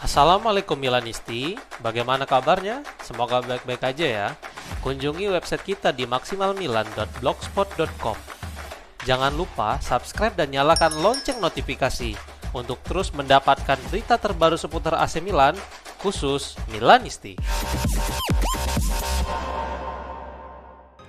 Assalamualaikum Milanisti, bagaimana kabarnya? Semoga baik-baik aja ya. Kunjungi website kita di maksimalmilan.blogspot.com. Jangan lupa subscribe dan nyalakan lonceng notifikasi untuk terus mendapatkan berita terbaru seputar AC Milan, khusus Milanisti.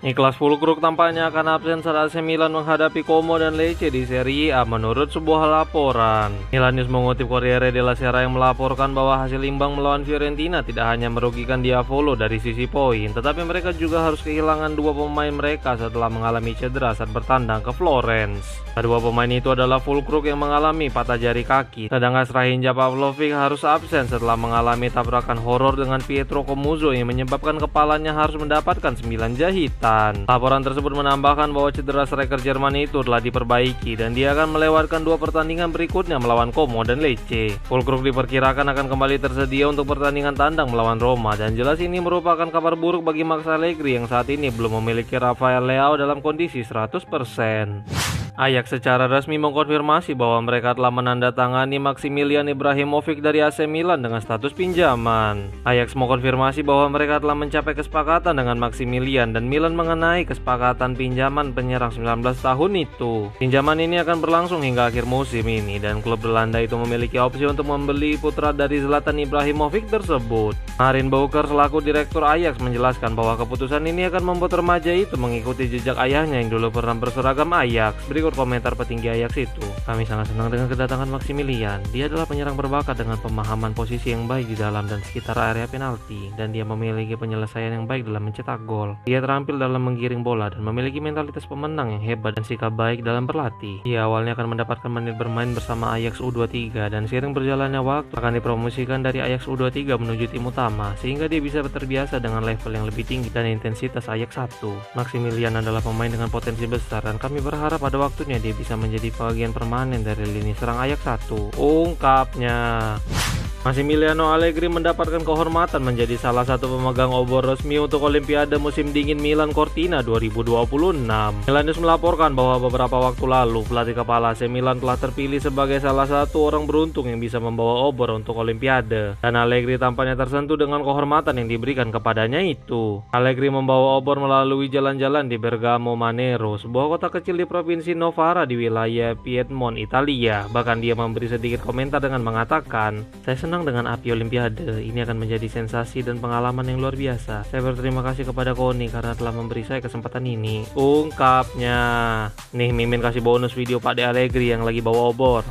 Niklas Füllkrug tampaknya akan absen saat AC Milan menghadapi Como dan Lecce di Serie A menurut sebuah laporan. Milan News mengutip Corriere della Sera yang melaporkan bahwa hasil imbang melawan Fiorentina tidak hanya merugikan Diavolo dari sisi poin, tetapi mereka juga harus kehilangan dua pemain mereka setelah mengalami cedera saat bertandang ke Florence. Kedua pemain itu adalah Füllkrug yang mengalami patah jari kaki, sedangkan Strahinja Pavlovic harus absen setelah mengalami tabrakan horor dengan Pietro Comuzzo yang menyebabkan kepalanya harus mendapatkan 9 jahitan. Laporan tersebut menambahkan bahwa cedera striker Jerman itu telah diperbaiki dan dia akan melewatkan dua pertandingan berikutnya melawan Como dan Lecce. Füllkrug diperkirakan akan kembali tersedia untuk pertandingan tandang melawan Roma, dan jelas ini merupakan kabar buruk bagi Max Allegri yang saat ini belum memiliki Rafael Leao dalam kondisi 100%. Ajax secara resmi mengkonfirmasi bahwa mereka telah menandatangani Maximilian Ibrahimovic dari AC Milan dengan status pinjaman. Ajax mengkonfirmasi bahwa mereka telah mencapai kesepakatan dengan Maximilian dan Milan mengenai kesepakatan pinjaman penyerang 19 tahun itu. Pinjaman ini akan berlangsung hingga akhir musim ini dan klub Belanda itu memiliki opsi untuk membeli putra dari Zlatan Ibrahimovic tersebut. Marin Bouker selaku direktur Ajax menjelaskan bahwa keputusan ini akan membuat remaja itu mengikuti jejak ayahnya yang dulu pernah berseragam Ajax. Berikut komentar petinggi Ajax itu. Kami sangat senang dengan kedatangan Maximilian. Dia adalah penyerang berbakat dengan pemahaman posisi yang baik di dalam dan sekitar area penalti, dan dia memiliki penyelesaian yang baik dalam mencetak gol. Dia terampil dalam menggiring bola dan memiliki mentalitas pemenang yang hebat dan sikap baik dalam berlatih. Dia awalnya akan mendapatkan menit bermain bersama Ajax U23 dan seiring berjalannya waktu akan dipromosikan dari Ajax U23 menuju tim utama, sehingga dia bisa terbiasa dengan level yang lebih tinggi dan intensitas Ajax 1. Maximilian adalah pemain dengan potensi besar dan kami berharap pada waktunya dia bisa menjadi bagian permanen dari lini serang Ajax 1, ungkapnya. Massimiliano Allegri mendapatkan kehormatan menjadi salah satu pemegang obor resmi untuk Olimpiade musim dingin Milan Cortina 2026. Milan News melaporkan bahwa beberapa waktu lalu pelatih kepala AC Milan telah terpilih sebagai salah satu orang beruntung yang bisa membawa obor untuk Olimpiade, dan Allegri tampaknya tersentuh dengan kehormatan yang diberikan kepadanya itu. Allegri membawa obor melalui jalan-jalan di Bergamo Manero, sebuah kota kecil di provinsi Novara di wilayah Piedmont, Italia. Bahkan dia memberi sedikit komentar dengan mengatakan, "Saya senang dengan api Olimpiade. Ini akan menjadi sensasi dan pengalaman yang luar biasa. Saya berterima kasih kepada Koni karena telah memberi saya kesempatan ini," ungkapnya. Nih, Mimin kasih bonus video Pak De Allegri yang lagi bawa obor.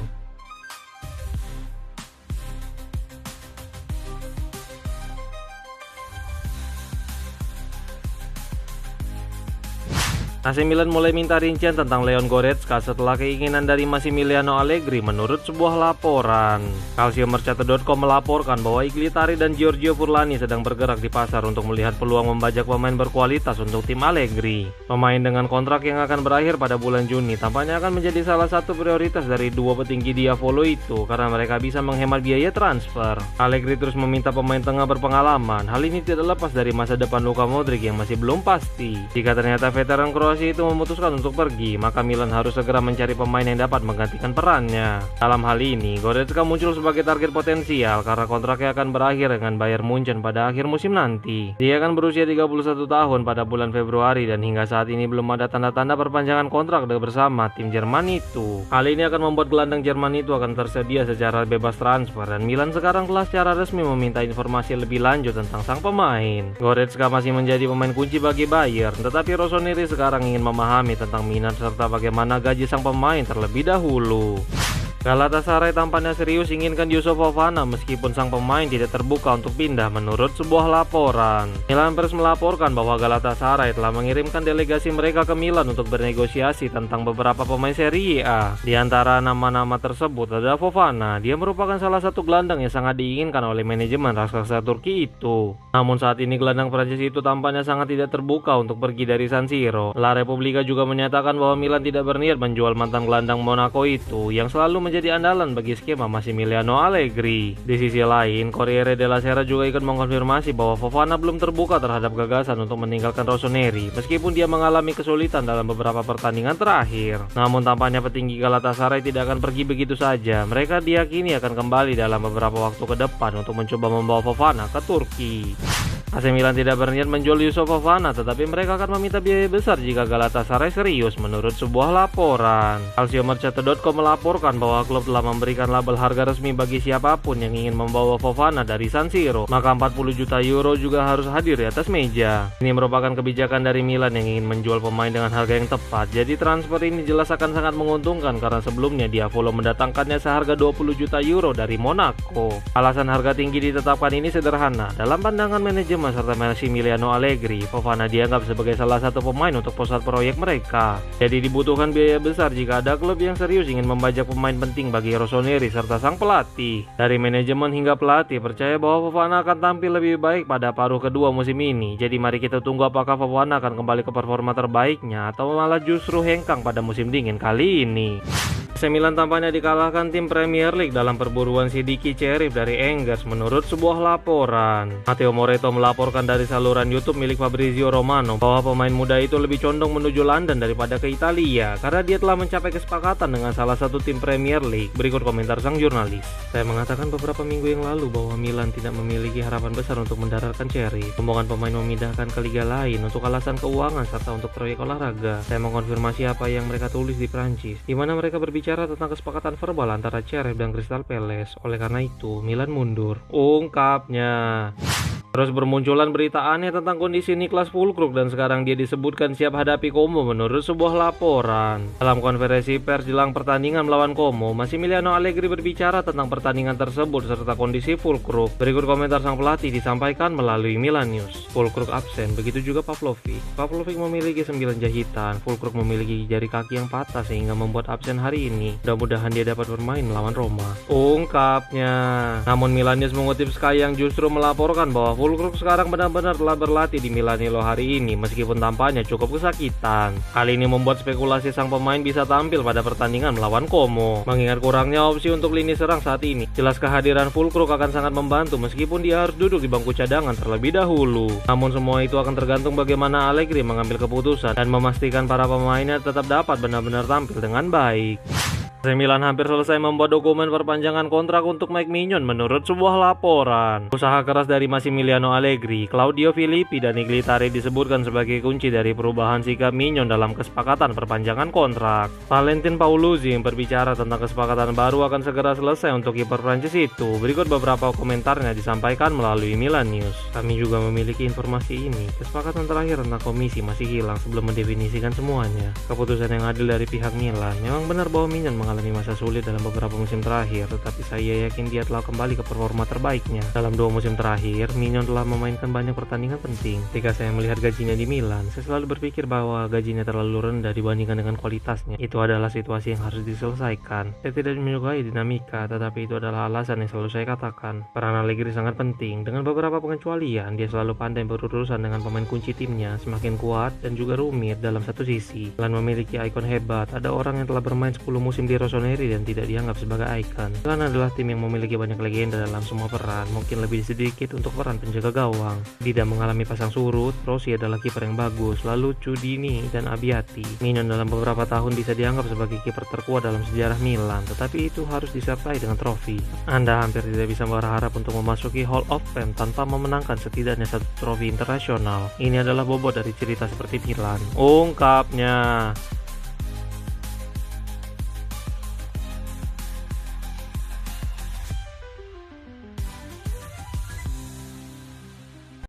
AC Milan mulai minta rincian tentang Leon Goretzka setelah keinginan dari Massimiliano Allegri menurut sebuah laporan. Calciomercato.com melaporkan bahwa Iglitari dan Giorgio Furlani sedang bergerak di pasar untuk melihat peluang membajak pemain berkualitas untuk tim Allegri. Pemain dengan kontrak yang akan berakhir pada bulan Juni tampaknya akan menjadi salah satu prioritas dari dua petinggi Diavolo itu karena mereka bisa menghemat biaya transfer. Allegri terus meminta pemain tengah berpengalaman. Hal ini tidak lepas dari masa depan Luka Modric yang masih belum pasti. Jika ternyata veteran Kroasia itu memutuskan untuk pergi, maka Milan harus segera mencari pemain yang dapat menggantikan perannya. Dalam hal ini, Goretzka muncul sebagai target potensial karena kontraknya akan berakhir dengan Bayern Munchen pada akhir musim nanti. Dia akan berusia 31 tahun pada bulan Februari dan hingga saat ini belum ada tanda-tanda perpanjangan kontrak bersama tim Jerman itu. Hal ini akan membuat gelandang Jerman itu akan tersedia secara bebas transfer, dan Milan sekarang telah secara resmi meminta informasi lebih lanjut tentang sang pemain. Goretzka masih menjadi pemain kunci bagi Bayern, tetapi Rossoneri sekarang ingin memahami tentang minat serta bagaimana gaji sang pemain terlebih dahulu. Galatasaray tampaknya serius inginkan Yusuf Fofana meskipun sang pemain tidak terbuka untuk pindah menurut sebuah laporan. Milan Press melaporkan bahwa Galatasaray telah mengirimkan delegasi mereka ke Milan untuk bernegosiasi tentang beberapa pemain Serie A. Di antara nama-nama tersebut ada Fofana. Dia merupakan salah satu gelandang yang sangat diinginkan oleh manajemen raksasa Turki itu. Namun saat ini gelandang Prancis itu tampaknya sangat tidak terbuka untuk pergi dari San Siro. La Repubblica juga menyatakan bahwa Milan tidak berniat menjual mantan gelandang Monaco itu yang selalu menjadi andalan bagi skema Massimiliano Allegri. Di sisi lain, Corriere della Sera juga ikut mengkonfirmasi bahwa Fofana belum terbuka terhadap gagasan untuk meninggalkan Rossoneri, meskipun dia mengalami kesulitan dalam beberapa pertandingan terakhir. Namun tampaknya petinggi Galatasaray tidak akan pergi begitu saja. Mereka diyakini akan kembali dalam beberapa waktu ke depan untuk mencoba membawa Fofana ke Turki. AC Milan tidak berniat menjual Yusuf Fofana, tetapi mereka akan meminta biaya besar jika Galatasaray serius, menurut sebuah laporan. Calciomercato.com melaporkan bahwa klub telah memberikan label harga resmi bagi siapapun yang ingin membawa Fofana dari San Siro, maka 40 juta euro juga harus hadir di atas meja. Ini merupakan kebijakan dari Milan yang ingin menjual pemain dengan harga yang tepat, jadi transfer ini jelas akan sangat menguntungkan karena sebelumnya Diavolo mendatangkannya seharga 20 juta euro dari Monaco. Alasan harga tinggi ditetapkan ini sederhana. Dalam pandangan manajemen serta Massimiliano Allegri, Fofana dianggap sebagai salah satu pemain untuk pusat proyek mereka. Jadi dibutuhkan biaya besar jika ada klub yang serius ingin membajak pemain penting bagi Rossoneri serta sang pelatih. Dari manajemen hingga pelatih percaya bahwa Fofana akan tampil lebih baik pada paruh kedua musim ini. Jadi mari kita tunggu apakah Fofana akan kembali ke performa terbaiknya atau malah justru hengkang pada musim dingin kali ini. AC Milan tampaknya dikalahkan tim Premier League dalam perburuan Sidiki Cherif dari Angers, menurut sebuah laporan. Matteo Moretto melaporkan dari saluran YouTube milik Fabrizio Romano bahwa pemain muda itu lebih condong menuju London daripada ke Italia karena dia telah mencapai kesepakatan dengan salah satu tim Premier League. Berikut komentar sang jurnalis. Saya mengatakan beberapa minggu yang lalu bahwa Milan tidak memiliki harapan besar untuk mendaratkan Cherif. Rombongan pemain memindahkan ke liga lain untuk alasan keuangan serta untuk proyek olahraga. Saya mengkonfirmasi apa yang mereka tulis di Prancis, di mana mereka berbicara tentang kesepakatan verbal antara Cherif dan Crystal Palace. Oleh karena itu, Milan mundur, ungkapnya. Terus bermunculan berita aneh tentang kondisi Niklas Füllkrug dan sekarang dia disebutkan siap hadapi Como menurut sebuah laporan. Dalam konferensi pers jelang pertandingan melawan Como, Massimiliano Allegri berbicara tentang pertandingan tersebut serta kondisi Füllkrug. Berikut komentar sang pelatih disampaikan melalui Milan News. Füllkrug absen, begitu juga Pavlovic. Pavlovic memiliki 9 jahitan, Füllkrug memiliki jari kaki yang patah sehingga membuat absen hari ini. Mudah-mudahan dia dapat bermain melawan Roma, ungkapnya. Namun Milan News mengutip Sky yang justru melaporkan bahwa Füllkrug sekarang benar-benar telah berlatih di Milanello hari ini meskipun tampaknya cukup kesakitan. Hal ini membuat spekulasi sang pemain bisa tampil pada pertandingan melawan Como. Mengingat kurangnya opsi untuk lini serang saat ini, jelas kehadiran Füllkrug akan sangat membantu meskipun dia harus duduk di bangku cadangan terlebih dahulu. Namun semua itu akan tergantung bagaimana Allegri mengambil keputusan dan memastikan para pemainnya tetap dapat benar-benar tampil dengan baik. AC Milan hampir selesai membuat dokumen perpanjangan kontrak untuk Mike Mignon menurut sebuah laporan. Usaha keras dari Massimiliano Allegri, Claudio Filippi dan Iglitari disebutkan sebagai kunci dari perubahan sikap Mignon dalam kesepakatan perpanjangan kontrak. Valentin Pauluzi yang berbicara tentang kesepakatan baru akan segera selesai untuk kiper Prancis itu. Berikut beberapa komentarnya disampaikan melalui Milan News. Kami juga memiliki informasi ini. Kesepakatan terakhir tentang komisi masih hilang sebelum mendefinisikan semuanya. Keputusan yang adil dari pihak Milan. Memang benar bahwa Mignon mengalami masa sulit dalam beberapa musim terakhir, tetapi saya yakin dia telah kembali ke performa terbaiknya. Dalam 2 musim terakhir, Mignon telah memainkan banyak pertandingan penting. Ketika saya melihat gajinya di Milan, saya selalu berpikir bahwa gajinya terlalu rendah dibandingkan dengan kualitasnya. Itu adalah situasi yang harus diselesaikan. Saya tidak menyukai dinamika, tetapi itu adalah alasan yang selalu saya katakan. Peran Allegri sangat penting. Dengan beberapa pengecualian, dia selalu pandai berurusan dengan pemain kunci timnya, semakin kuat dan juga rumit dalam satu sisi. Selain memiliki ikon hebat, ada orang yang telah bermain 10 musim di Rossoneri dan tidak dianggap sebagai ikon. Milan adalah tim yang memiliki banyak legenda dalam semua peran, mungkin lebih sedikit untuk peran penjaga gawang. Tidak mengalami pasang surut, Rossi adalah kiper yang bagus, lalu Cudini dan Abbiati. Mignon dalam beberapa tahun bisa dianggap sebagai kiper terkuat dalam sejarah Milan, tetapi itu harus disertai dengan trofi. Anda hampir tidak bisa berharap untuk memasuki Hall of Fame tanpa memenangkan setidaknya 1 trofi internasional. Ini adalah bobot dari cerita seperti Milan, ungkapnya.